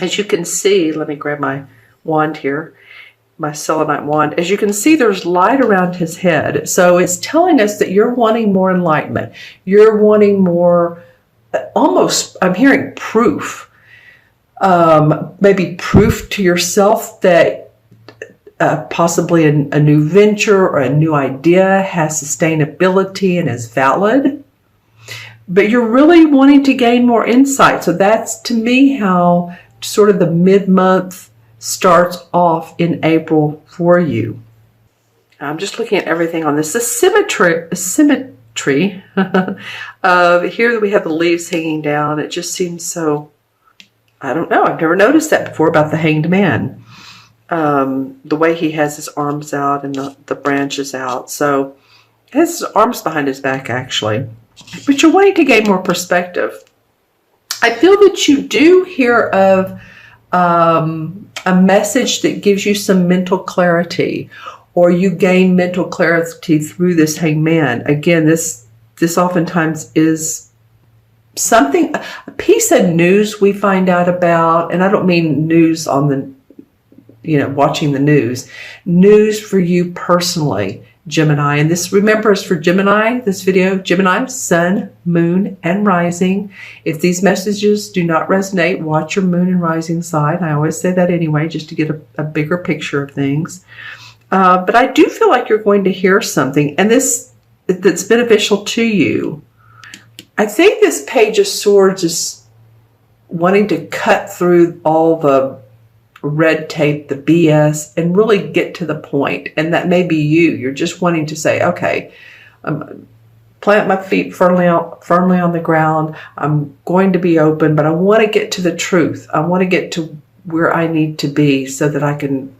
As you can see, let me grab my wand here, my selenite wand. As you can see, there's light around his head. So it's telling us that you're wanting more enlightenment. You're wanting more, almost, I'm hearing proof. Maybe proof to yourself that possibly a new venture or a new idea has sustainability and is valid. But you're really wanting to gain more insight. So that's, to me, how sort of the mid-month starts off in April for you. I'm just looking at everything on this. The symmetry of here that we have the leaves hanging down. It just seems so, I don't know. I've never noticed that before about the Hanged Man. The way he has his arms out and the branches out. So he has his arms behind his back, actually. But you're wanting to gain more perspective. I feel that you do hear of a message that gives you some mental clarity, or you gain mental clarity through this Hanged Man. Again, this oftentimes is something, a piece of news we find out about, and I don't mean news on the, watching the news for you personally, Gemini. And this, remember, is for Gemini, this video, Gemini, Sun, Moon, and Rising. If these messages do not resonate, watch your Moon and Rising side. I always say that anyway, just to get a bigger picture of things. But I do feel like you're going to hear something, and that's beneficial to you. I think this Page of Swords is wanting to cut through all the red tape, the BS, and really get to the point. And that may be you. You're just wanting to say, okay, plant my feet firmly on the ground. I'm going to be open, but I want to get to the truth. I want to get to where I need to be so that I can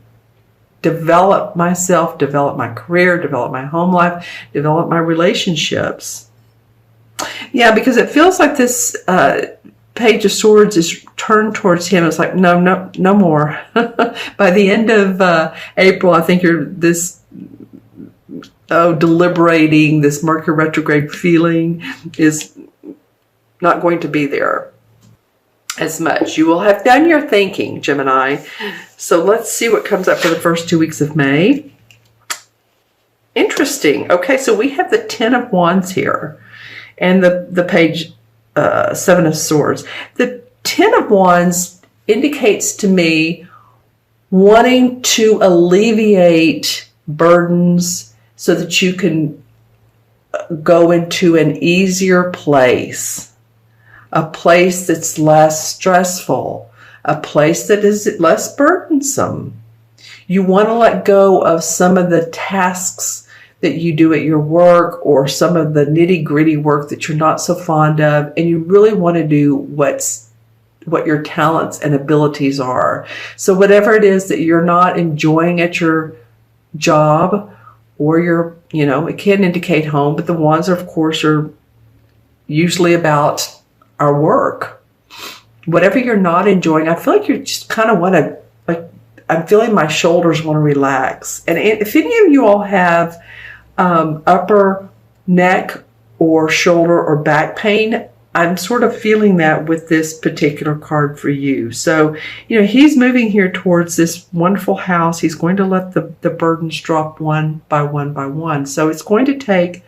develop myself, develop my career, develop my home life, develop my relationships. Yeah, because it feels like this Page of Swords is turned towards him. It's like, no more. By the end of April, I think you're deliberating, this Mercury retrograde feeling is not going to be there as much. You will have done your thinking, Gemini. So let's see what comes up for the first 2 weeks of May. Interesting. Okay, so we have the Ten of Wands here and the Page Seven of Swords. The Ten of Wands indicates to me wanting to alleviate burdens so that you can go into an easier place, a place that's less stressful, a place that is less burdensome. You want to let go of some of the tasks that you do at your work, or some of the nitty-gritty work that you're not so fond of, and you really want to do what your talents and abilities are. So whatever it is that you're not enjoying at your job, or it can indicate home, but the wands, of course, are usually about our work. Whatever you're not enjoying, I feel like you just kind of want to, I'm feeling my shoulders want to relax. And if any of you all have upper neck or shoulder or back pain, I'm sort of feeling that with this particular card for you. So, he's moving here towards this wonderful house. He's going to let the burdens drop one by one by one. So it's going to take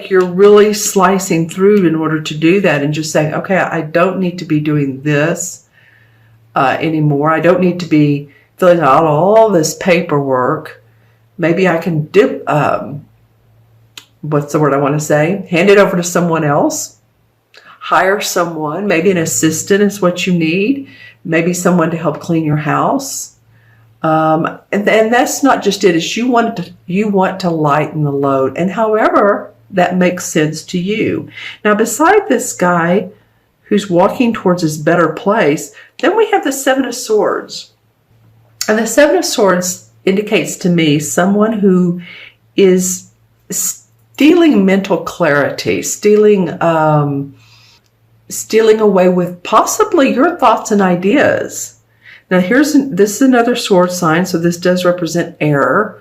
you're really slicing through in order to do that, and just saying, okay, I don't need to be doing this anymore. I don't need to be filling out all this paperwork. Maybe I can what's the word I want to say? Hand it over to someone else. Hire someone. Maybe an assistant is what you need. Maybe someone to help clean your house. And that's not just it. It's you want to lighten the load. And however that makes sense to you. Now, beside this guy who's walking towards his better place, then we have the Seven of Swords. And the Seven of Swords indicates to me someone who is stealing mental clarity, stealing away with possibly your thoughts and ideas. Now this is another sword sign, so this does represent air.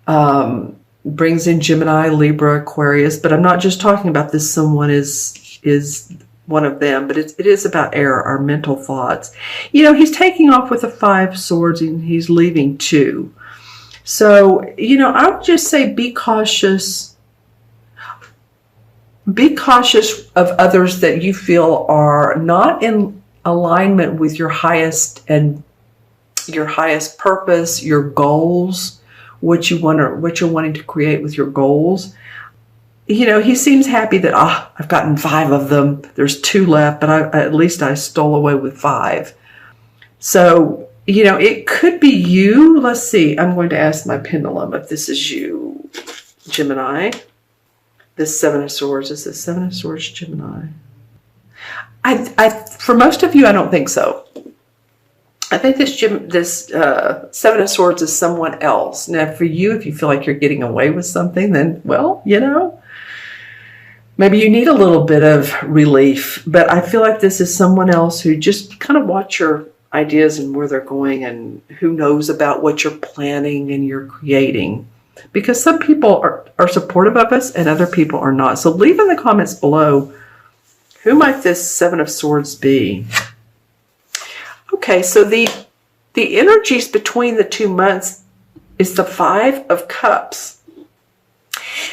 Brings in Gemini, Libra, Aquarius, but I'm not just talking about this. Someone is one of them, but it is about air, our mental thoughts. He's taking off with the 5 swords and he's leaving 2. So, I would just say be cautious. Be cautious of others that you feel are not in alignment with your highest purpose, your goals, what you're wanting to create with your goals. He seems happy that I've gotten 5 of them. There's 2 left, but at least I stole away with 5. So, it could be you. Let's see. I'm going to ask my pendulum if this is you, Gemini. This 7 of Swords. Is this 7 of Swords, Gemini? For most of you, I don't think so. I think this 7 of Swords is someone else. Now, for you, if you feel like you're getting away with something, then, well, maybe you need a little bit of relief. But I feel like this is someone else who just kind of watch your ideas and where they're going and who knows about what you're planning and you're creating. Because some people are supportive of us and other people are not. So leave in the comments below, who might this 7 of Swords be? Okay, so the energies between the 2 months is the 5 of Cups.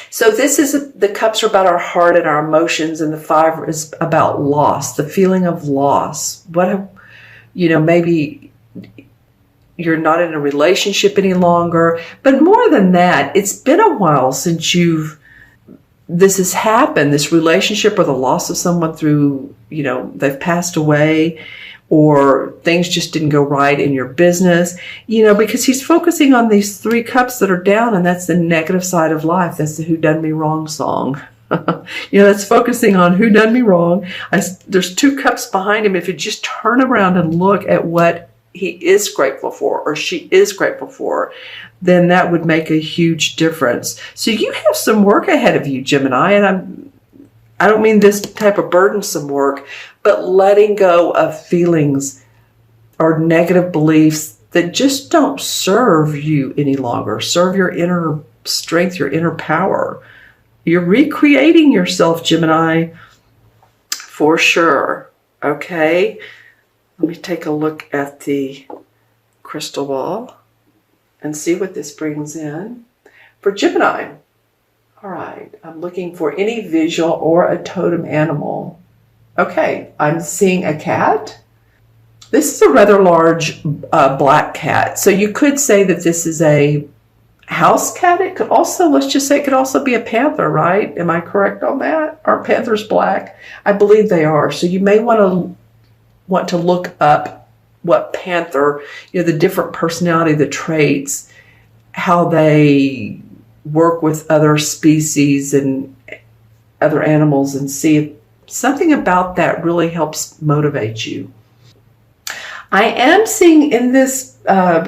So the cups are about our heart and our emotions, and the 5 is about loss, the feeling of loss. Maybe you're not in a relationship any longer, but more than that, it's been a while since this has happened, this relationship or the loss of someone through, they've passed away, or things just didn't go right in your business, because he's focusing on these 3 cups that are down, and that's the negative side of life. That's the Who Done Me Wrong song. That's focusing on who done me wrong. There's 2 cups behind him. If you just turn around and look at what he is grateful for or she is grateful for, then that would make a huge difference. So you have some work ahead of you, Gemini, and I don't mean this type of burdensome work, but letting go of feelings or negative beliefs that just don't serve you any longer, serve your inner strength, your inner power. You're recreating yourself, Gemini, for sure. Okay, let me take a look at the crystal ball and see what this brings in for Gemini. All right, I'm looking for any visual or a totem animal. Okay, I'm seeing a cat. This is a rather large black cat. So you could say that this is a house cat. It could also, let's just say it could also be a panther, right? Am I correct on that? Are panthers black? I believe they are. So you may want to look up what panther, the different personality, the traits, how they work with other species and other animals, and see if something about that really helps motivate you. I am seeing in this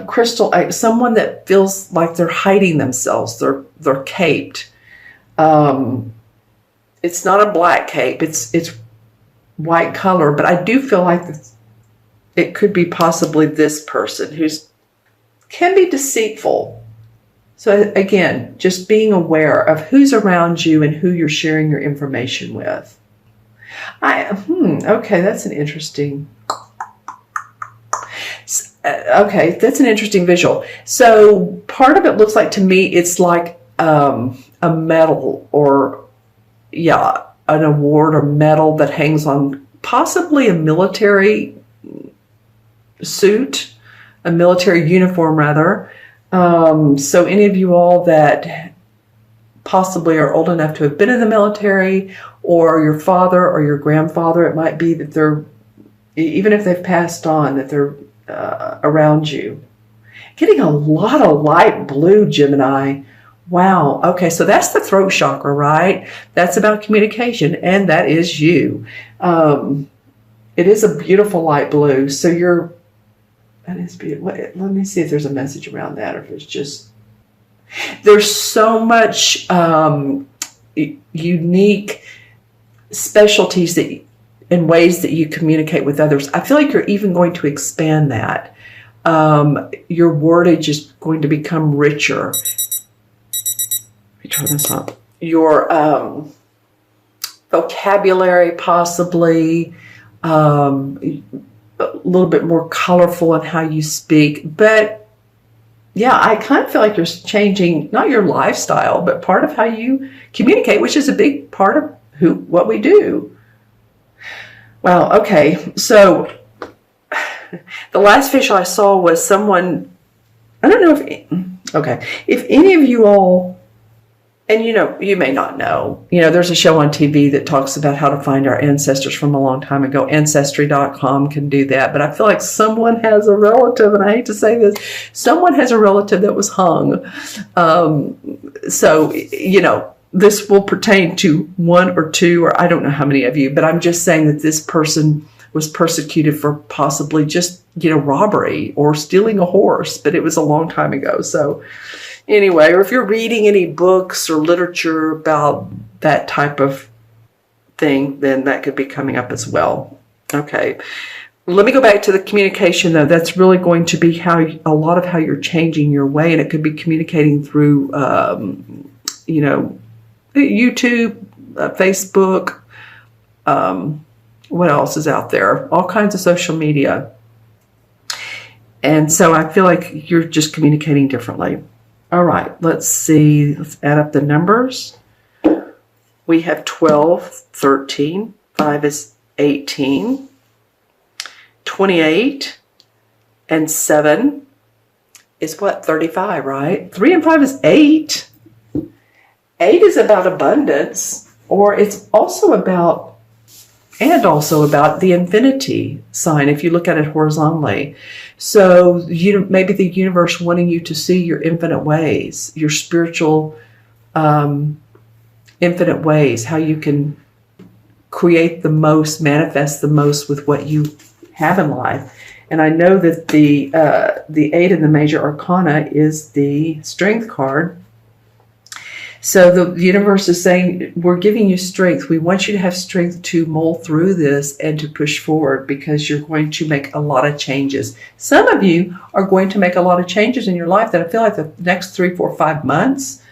crystal someone that feels like they're hiding themselves. They're caped. It's not a black cape. It's white color, but I do feel like it could be possibly this person can be deceitful. So again, just being aware of who's around you and who you're sharing your information with. Okay, that's an interesting. Okay, that's an interesting visual. So part of it looks like, to me, it's like a medal or, an award or medal that hangs on possibly a military suit, a military uniform rather. So any of you all that possibly are old enough to have been in the military, or your father or your grandfather, it might be that they're, even if they've passed on, that they're around you. Getting a lot of light blue, Gemini. Wow. Okay, so that's the throat chakra, right? That's about communication, and that is you. It is a beautiful light blue. So that is beautiful. Let me see if there's a message around that, or if it's just, there's so much unique specialties in ways that you communicate with others. I feel like you're even going to expand that. Your wordage is going to become richer. Let me turn this up. Your vocabulary, possibly a little bit more colorful in how you speak. But yeah, I kind of feel like you're changing not your lifestyle, but part of how you communicate, which is a big part of what we do. Wow. Okay. So the last visual I saw was someone, I don't know if any of you all, and you may not know, there's a show on TV that talks about how to find our ancestors from a long time ago. Ancestry.com can do that. But I feel like someone has a relative, and I hate to say this, someone has a relative that was hung. So, this will pertain to one or two, or I don't know how many of you, but I'm just saying that this person was persecuted for possibly just, robbery or stealing a horse, but it was a long time ago. So anyway, or if you're reading any books or literature about that type of thing, then that could be coming up as well. Okay. Let me go back to the communication, though. That's really going to be a lot of how you're changing your way, and it could be communicating through, YouTube, Facebook, what else is out there? All kinds of social media. And so I feel like you're just communicating differently. All right, let's see. Let's add up the numbers. We have 12, 13. 5 is 18. 28. And 7 is what? 35, right? 3 and 5 is 8. 8 is about abundance, or it's also about the infinity sign if you look at it horizontally. So maybe the universe wanting you to see your infinite ways, your spiritual infinite ways, how you can create the most, manifest the most with what you have in life. And I know that the 8 in the major arcana is the strength card. So the universe is saying, we're giving you strength. We want you to have strength to mull through this and to push forward, because you're going to make a lot of changes. Some of you are going to make a lot of changes in your life that I feel like the next 3, 4, 5 months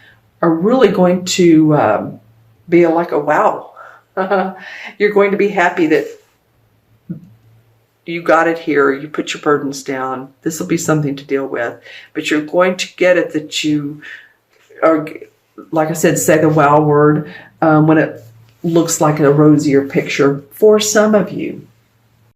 are really going to be like a wow. You're going to be happy that you got it here. You put your burdens down. This will be something to deal with. But you're going to get it that you are, like I said, say the wow word when it looks like a rosier picture for some of you.